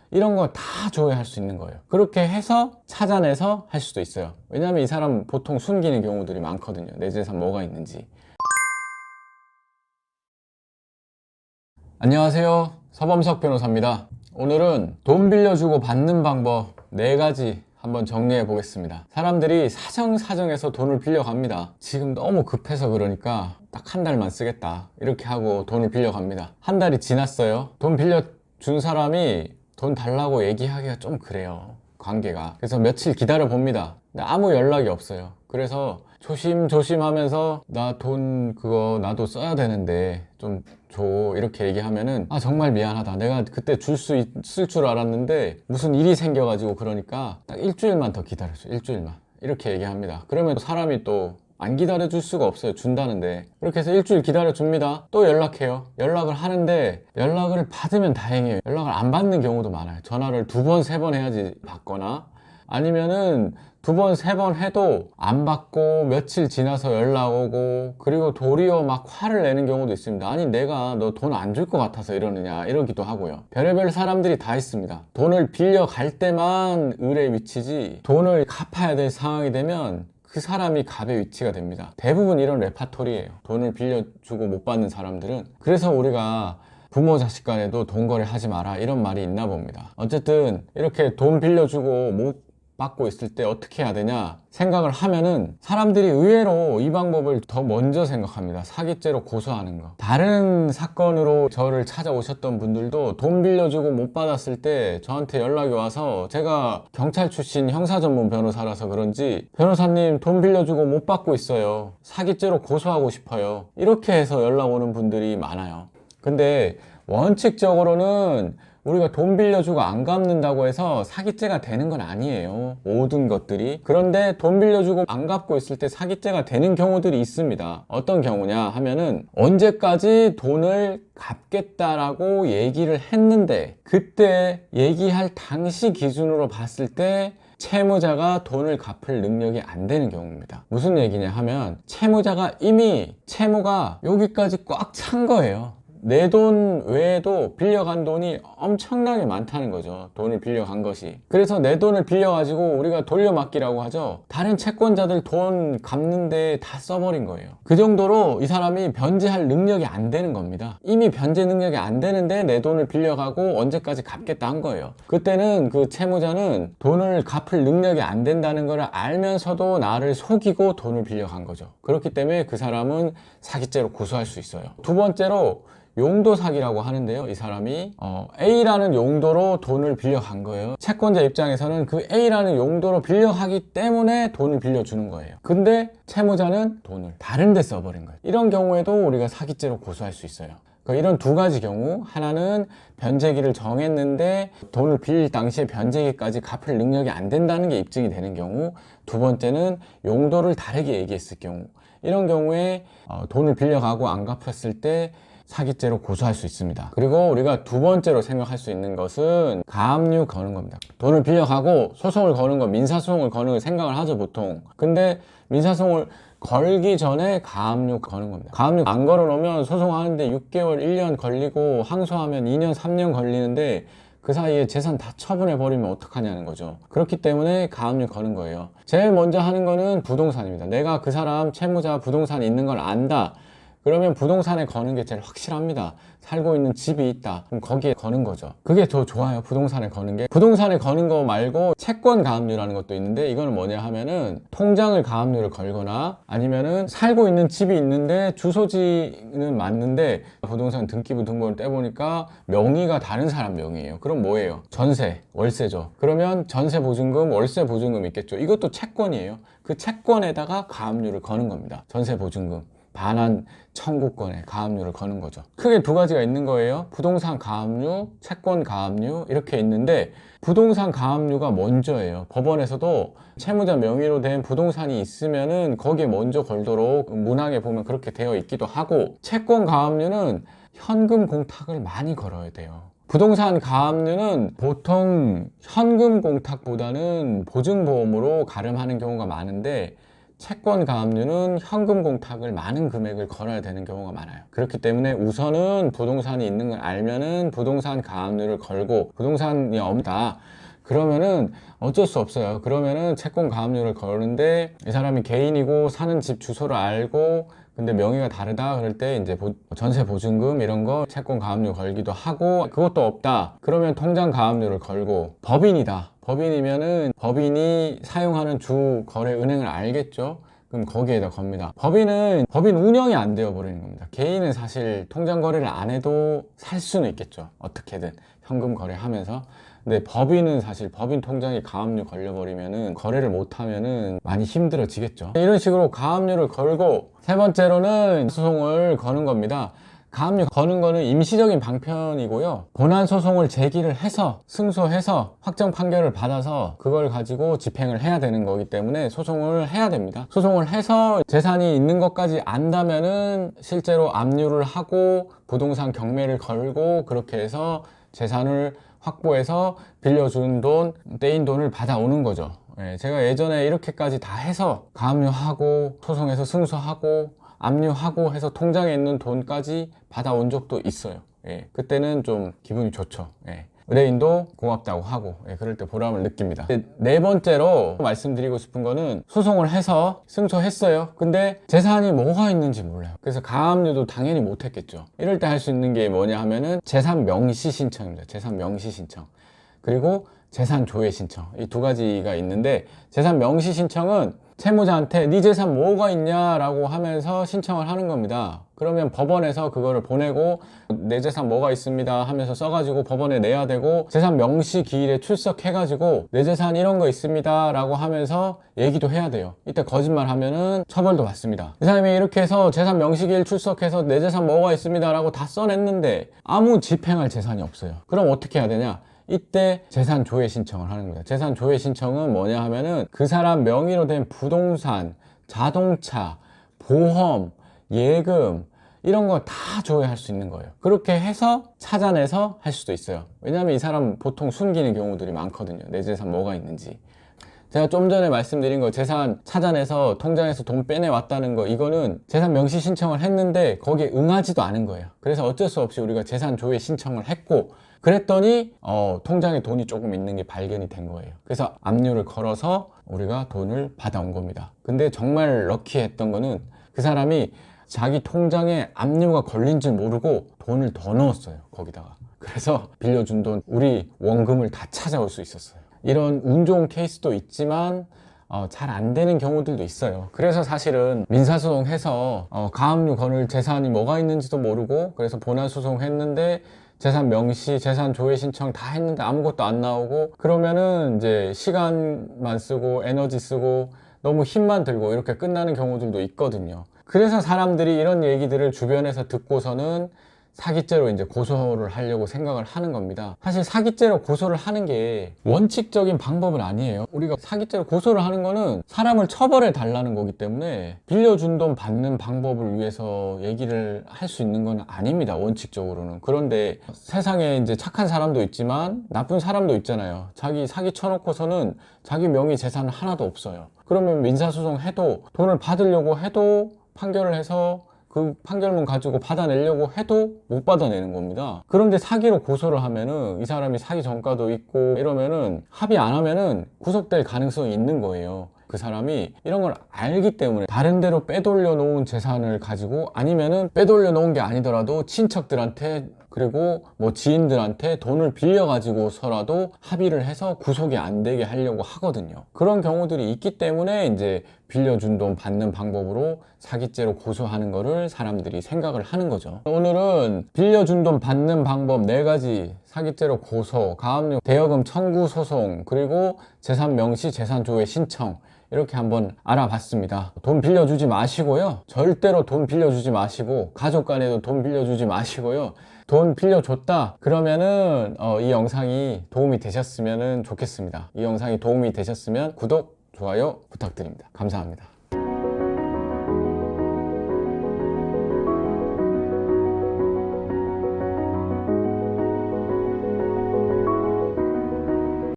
이런 거 다 조회할 수 있는 거예요. 그렇게 해서 찾아내서 할 수도 있어요. 왜냐면 이 사람 보통 숨기는 경우들이 많거든요. 내 재산 뭐가 있는지. 안녕하세요, 서범석 변호사입니다. 오늘은 돈 빌려주고 받는 방법 4가지 한번 정리해 보겠습니다. 사람들이 사정사정해서 돈을 빌려갑니다. 지금 너무 급해서 그러니까 딱 한 달만 쓰겠다 이렇게 하고 돈을 빌려갑니다. 한 달이 지났어요. 돈 빌려준 사람이 돈 달라고 얘기하기가 좀 그래요, 관계가. 그래서 며칠 기다려 봅니다. 근데 아무 연락이 없어요. 그래서 조심조심 하면서 나 돈 그거 나도 써야 되는데 좀 줘 이렇게 얘기하면은 아 정말 미안하다, 내가 그때 줄 수 있을 줄 알았는데 무슨 일이 생겨가지고 그러니까 딱 일주일만 더 기다려줘, 일주일만, 이렇게 얘기합니다. 그러면 사람이 또 안 기다려줄 수가 없어요, 준다는데. 그렇게 해서 일주일 기다려줍니다. 또 연락해요. 연락을 하는데 연락을 받으면 다행이에요. 연락을 안 받는 경우도 많아요. 전화를 2번, 3번 해야지 받거나, 아니면은 2번, 3번 해도 안 받고 며칠 지나서 연락 오고, 그리고 도리어 막 화를 내는 경우도 있습니다. 아니 내가 너 돈 안 줄 것 같아서 이러느냐, 이러기도 하고요. 별의별 사람들이 다 있습니다. 돈을 빌려 갈 때만 을의 위치지, 돈을 갚아야 될 상황이 되면 그 사람이 갑의 위치가 됩니다. 대부분 이런 레파토리예요, 돈을 빌려주고 못 받는 사람들은. 그래서 우리가 부모 자식 간에도 돈 거래 하지 마라 이런 말이 있나 봅니다. 어쨌든 이렇게 돈 빌려주고 못 받고 있을 때 어떻게 해야 되냐 생각을 하면은, 사람들이 의외로 이 방법을 더 먼저 생각합니다. 사기죄로 고소하는 거. 다른 사건으로 저를 찾아오셨던 분들도 돈 빌려주고 못 받았을 때 저한테 연락이 와서, 제가 경찰 출신 형사 전문 변호사라서 그런지 변호사님 돈 빌려주고 못 받고 있어요, 사기죄로 고소하고 싶어요, 이렇게 해서 연락 오는 분들이 많아요. 근데 원칙적으로는 우리가 돈 빌려주고 안 갚는다고 해서 사기죄가 되는 건 아니에요, 모든 것들이. 그런데 돈 빌려주고 안 갚고 있을 때 사기죄가 되는 경우들이 있습니다. 어떤 경우냐 하면은, 언제까지 돈을 갚겠다라고 얘기를 했는데 그때 얘기할 당시 기준으로 봤을 때 채무자가 돈을 갚을 능력이 안 되는 경우입니다. 무슨 얘기냐 하면, 채무자가 이미 채무가 여기까지 꽉 찬 거예요. 내 돈 외에도 빌려간 돈이 엄청나게 많다는 거죠, 돈을 빌려간 것이. 그래서 내 돈을 빌려가지고 우리가 돌려막기라고 하죠. 다른 채권자들 돈 갚는데 다 써버린 거예요. 그 정도로 이 사람이 변제할 능력이 안 되는 겁니다. 이미 변제 능력이 안 되는데 내 돈을 빌려가고 언제까지 갚겠다 한 거예요. 그때는 그 채무자는 돈을 갚을 능력이 안 된다는 걸 알면서도 나를 속이고 돈을 빌려간 거죠. 그렇기 때문에 그 사람은 사기죄로 고소할 수 있어요. 두 번째로 용도 사기라고 하는데요, 이 사람이 A라는 용도로 돈을 빌려간 거예요. 채권자 입장에서는 그 A라는 용도로 빌려가기 때문에 돈을 빌려주는 거예요. 근데 채무자는 돈을 다른 데 써버린 거예요. 이런 경우에도 우리가 사기죄로 고소할 수 있어요. 이런 2가지 경우, 하나는 변제기를 정했는데 돈을 빌릴 당시에 변제기까지 갚을 능력이 안 된다는 게 입증이 되는 경우, 2번째는 용도를 다르게 얘기했을 경우. 이런 경우에 돈을 빌려가고 안 갚았을 때 사기죄로 고소할 수 있습니다. 그리고 우리가 2번째로 생각할 수 있는 것은 가압류 거는 겁니다. 돈을 빌려가고 소송을 거는 거, 민사소송을 거는 걸 생각을 하죠, 보통. 근데 민사소송을 걸기 전에 가압류 거는 겁니다. 가압류 안 걸어놓으면 소송하는데 6개월, 1년 걸리고, 항소하면 2년, 3년 걸리는데 그 사이에 재산 다 처분해버리면 어떡하냐는 거죠. 그렇기 때문에 가압류 거는 거예요. 제일 먼저 하는 거는 부동산입니다. 내가 그 사람 채무자 부동산이 있는 걸 안다, 그러면 부동산에 거는 게 제일 확실합니다. 살고 있는 집이 있다, 그럼 거기에 거는 거죠. 그게 더 좋아요, 부동산에 거는 게. 부동산에 거는 거 말고 채권 가압류라는 것도 있는데, 이거는 뭐냐 하면은 통장을 가압류를 걸거나, 아니면은 살고 있는 집이 있는데 주소지는 맞는데 부동산 등기부 등본을 떼보니까 명의가 다른 사람 명의예요. 그럼 뭐예요? 전세, 월세죠. 그러면 전세 보증금, 월세 보증금 있겠죠. 이것도 채권이에요. 그 채권에다가 가압류를 거는 겁니다. 전세 보증금, 반환 청구권에 가압류를 거는 거죠. 크게 2가지가 있는 거예요. 부동산 가압류, 채권 가압류, 이렇게 있는데 부동산 가압류가 먼저예요. 법원에서도 채무자 명의로 된 부동산이 있으면은 거기에 먼저 걸도록 문항에 보면 그렇게 되어 있기도 하고, 채권 가압류는 현금 공탁을 많이 걸어야 돼요. 부동산 가압류는 보통 현금 공탁보다는 보증보험으로 가름하는 경우가 많은데, 채권 가압류는 현금 공탁을 많은 금액을 걸어야 되는 경우가 많아요. 그렇기 때문에 우선은 부동산이 있는 걸 알면은 부동산 가압류를 걸고, 부동산이 없다 그러면은 어쩔 수 없어요. 그러면은 채권 가압류를 거는데, 이 사람이 개인이고 사는 집 주소를 알고 근데 명의가 다르다 그럴 때 이제 전세 보증금 이런 거 채권 가압류 걸기도 하고, 그것도 없다 그러면 통장 가압류를 걸고, 법인이다, 법인이면은 법인이 사용하는 주 거래 은행을 알겠죠. 그럼 거기에다 겁니다. 법인 운영이 안 되어 버리는 겁니다. 개인은 사실 통장 거래를 안 해도 살 수는 있겠죠, 어떻게든 현금 거래하면서. 근데 법인은 사실 법인 통장에 가압류 걸려버리면은 거래를 못하면은 많이 힘들어지겠죠. 이런 식으로 가압류를 걸고, 세 번째로는 소송을 거는 겁니다. 가압류 거는 거는 임시적인 방편이고요. 본안 소송을 제기를 해서 승소해서 확정 판결을 받아서 그걸 가지고 집행을 해야 되는 거기 때문에 소송을 해야 됩니다. 소송을 해서 재산이 있는 것까지 안다면은 실제로 압류를 하고 부동산 경매를 걸고, 그렇게 해서 재산을 확보해서 빌려준 돈, 떼인 돈을 받아오는 거죠. 제가 예전에 이렇게까지 다 해서 가압류하고 소송해서 승소하고 압류하고 해서 통장에 있는 돈까지 받아온 적도 있어요. 그때는 좀 기분이 좋죠. 의뢰인도 고맙다고 하고, 그럴 때 보람을 느낍니다. 네 번째로 말씀드리고 싶은 거는, 소송을 해서 승소했어요. 근데 재산이 뭐가 있는지 몰라요. 그래서 가압류도 당연히 못했겠죠. 이럴 때 할 수 있는 게 뭐냐 하면은 재산 명시 신청입니다. 재산 명시 신청. 그리고 재산 조회 신청. 이 두 가지가 있는데, 재산 명시 신청은 채무자한테 네 재산 뭐가 있냐라고 하면서 신청을 하는 겁니다. 그러면 법원에서 그거를 보내고, 내 재산 뭐가 있습니다 하면서 써가지고 법원에 내야 되고, 재산 명시 기일에 출석해가지고 내 재산 이런 거 있습니다 라고 하면서 얘기도 해야 돼요. 이때 거짓말 하면은 처벌도 받습니다. 이 사람이 이렇게 해서 재산 명시 기일 출석해서 내 재산 뭐가 있습니다 라고 다 써냈는데 아무 집행할 재산이 없어요. 그럼 어떻게 해야 되냐? 이때 재산 조회 신청을 하는 겁니다. 재산 조회 신청은 뭐냐 하면은 그 사람 명의로 된 부동산, 자동차, 보험, 예금 이런 거 다 조회할 수 있는 거예요. 그렇게 해서 찾아내서 할 수도 있어요. 왜냐하면 이 사람 보통 숨기는 경우들이 많거든요. 내 재산 뭐가 있는지. 제가 좀 전에 말씀드린 거, 재산 찾아내서 통장에서 돈 빼내왔다는 거, 이거는 재산 명시 신청을 했는데 거기에 응하지도 않은 거예요. 그래서 어쩔 수 없이 우리가 재산 조회 신청을 했고, 그랬더니 통장에 돈이 조금 있는 게 발견이 된 거예요. 그래서 압류를 걸어서 우리가 돈을 받아온 겁니다. 근데 정말 럭키했던 거는, 그 사람이 자기 통장에 압류가 걸린 줄 모르고 돈을 더 넣었어요, 거기다가. 그래서 빌려준 돈, 우리 원금을 다 찾아올 수 있었어요. 이런 운 좋은 케이스도 있지만 잘 안 되는 경우들도 있어요. 그래서 사실은 민사소송해서 가압류 거를 재산이 뭐가 있는지도 모르고, 그래서 본안소송 했는데 재산 명시, 재산 조회 신청 다 했는데 아무것도 안 나오고, 그러면은 이제 시간만 쓰고 에너지 쓰고 너무 힘만 들고 이렇게 끝나는 경우들도 있거든요. 그래서 사람들이 이런 얘기들을 주변에서 듣고서는 사기죄로 이제 고소를 하려고 생각을 하는 겁니다. 사실 사기죄로 고소를 하는 게 원칙적인 방법은 아니에요. 우리가 사기죄로 고소를 하는 거는 사람을 처벌해 달라는 거기 때문에 빌려준 돈 받는 방법을 위해서 얘기를 할 수 있는 건 아닙니다, 원칙적으로는. 그런데 세상에 이제 착한 사람도 있지만 나쁜 사람도 있잖아요. 자기 사기 쳐놓고서는 자기 명의 재산 하나도 없어요. 그러면 민사소송 해도, 돈을 받으려고 해도, 판결을 해서 그 판결문 가지고 받아내려고 해도 못 받아내는 겁니다. 그런데 사기로 고소를 하면은 이 사람이 사기 전과도 있고 이러면은 합의 안 하면은 구속될 가능성이 있는 거예요. 그 사람이 이런 걸 알기 때문에 다른 데로 빼돌려 놓은 재산을 가지고, 아니면은 빼돌려 놓은 게 아니더라도 친척들한테 그리고 뭐 지인들한테 돈을 빌려 가지고서라도 합의를 해서 구속이 안 되게 하려고 하거든요. 그런 경우들이 있기 때문에 이제 빌려준 돈 받는 방법으로 사기죄로 고소하는 거를 사람들이 생각을 하는 거죠. 오늘은 빌려준 돈 받는 방법 4가지, 사기죄로 고소, 가압류, 대여금 청구 소송, 그리고 재산 명시, 재산 조회 신청, 이렇게 한번 알아봤습니다. 돈 빌려주지 마시고요. 절대로 돈 빌려주지 마시고, 가족 간에도 돈 빌려주지 마시고요. 돈 빌려줬다 그러면은 이 영상이 도움이 되셨으면 좋겠습니다. 이 영상이 도움이 되셨으면 구독, 좋아요 부탁드립니다. 감사합니다.